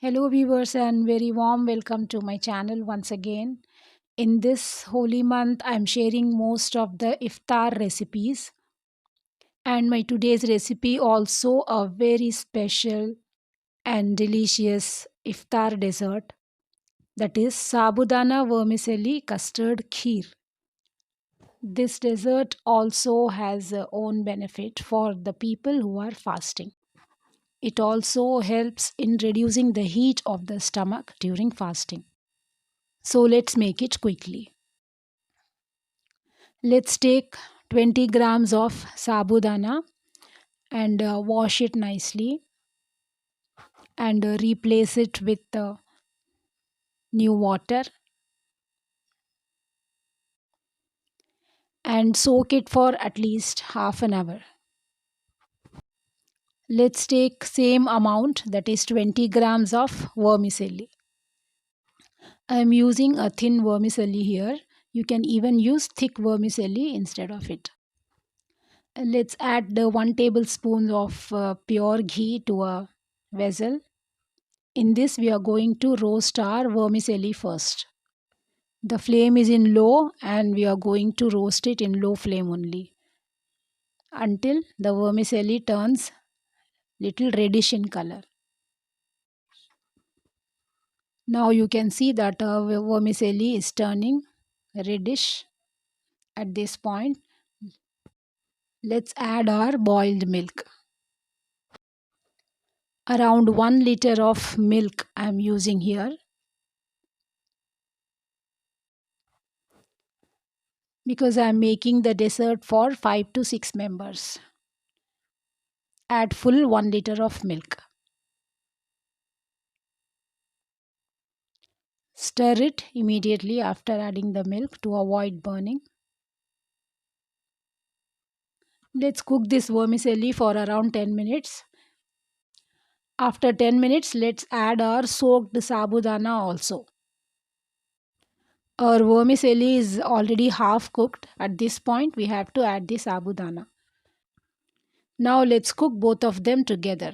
Hello, viewers, and very warm welcome to my channel once again. In this holy month, I'm sharing most of the iftar recipes, and my today's recipe also a very special and delicious iftar dessert, that is Sabudana Vermicelli Custard Kheer. This dessert also has a own benefit for the people who are fasting. It also helps in reducing the heat of the stomach during fasting. So let's make it quickly. Let's take 20 grams of sabudana and wash it nicely and replace it with new water and soak it for at least half an hour. Let's take same amount, that is 20 grams of vermicelli. I am using a thin vermicelli here. You can even use thick vermicelli instead of it. Let's add the 1 tablespoon of pure ghee to a vessel. In this, we are going to roast our vermicelli first. The flame is in low and we are going to roast it in low flame only until the vermicelli turns little reddish in color. Now you can see that our vermicelli is turning reddish at this point. Let's add our boiled milk. Around 1 liter of milk I am using here, because I am making the dessert for 5 to 6 members. Add full 1 liter of milk. Stir it immediately after adding the milk to avoid burning. Let's cook this vermicelli for around 10 minutes. After 10 minutes, let's add our soaked sabudana also. Our vermicelli is already half cooked. At this point, we have to add the sabudana. Now let's cook both of them together.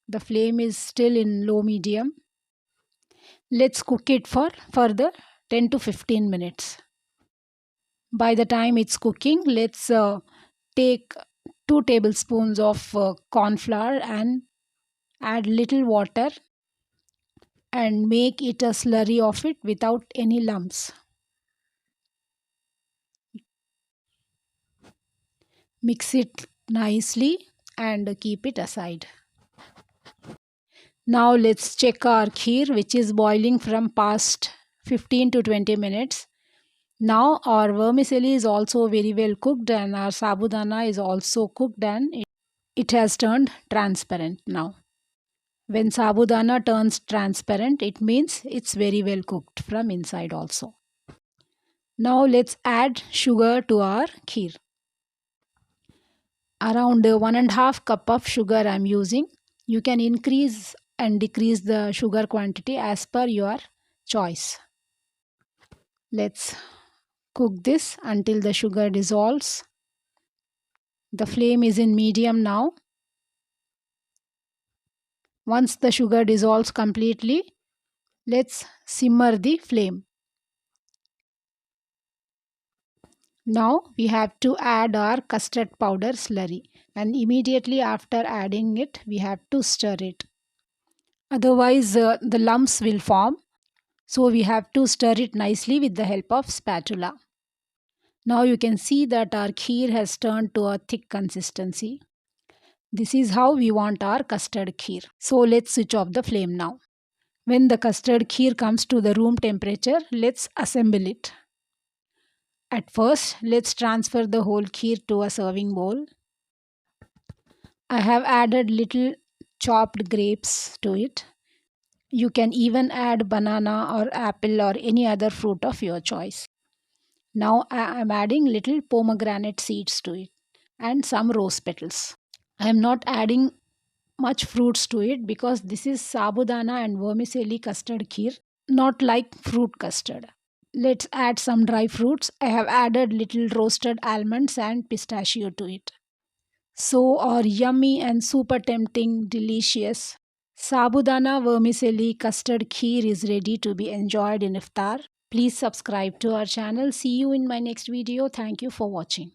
The flame is still in low medium. Let's cook it for further 10 to 15 minutes. By the time it's cooking, let's take 2 tablespoons of corn flour and add little water and make it a slurry of it without any lumps. Mix it nicely and keep it aside. Now let's check our kheer, which is boiling from past 15 to 20 minutes. Now our vermicelli is also very well cooked and our sabudana is also cooked and it has turned transparent now. When sabudana turns transparent, it means it's very well cooked from inside also. Now let's add sugar to our kheer. Around 1.5 cup of sugar I am using. You can increase and decrease the sugar quantity as per your choice. Let's cook this until the sugar dissolves. The flame is in medium now. Once the sugar dissolves completely, let's simmer the flame. Now we have to add our custard powder slurry, and immediately after adding it, we have to stir it. Otherwise, the lumps will form. So we have to stir it nicely with the help of spatula. Now you can see that our kheer has turned to a thick consistency. This is how we want our custard kheer. So let's switch off the flame now. When the custard kheer comes to the room temperature, let's assemble it. At first, let's transfer the whole kheer to a serving bowl. I have added little chopped grapes to it. You can even add banana or apple or any other fruit of your choice. Now I am adding little pomegranate seeds to it and some rose petals. I am not adding much fruits to it because this is sabudana and vermicelli custard kheer, not like fruit custard. Let's add some dry fruits. I have added little roasted almonds and pistachio to it. So our yummy and super tempting, delicious Sabudana vermicelli custard kheer is ready to be enjoyed in iftar. Please subscribe to our channel. See you in my next video. Thank you for watching.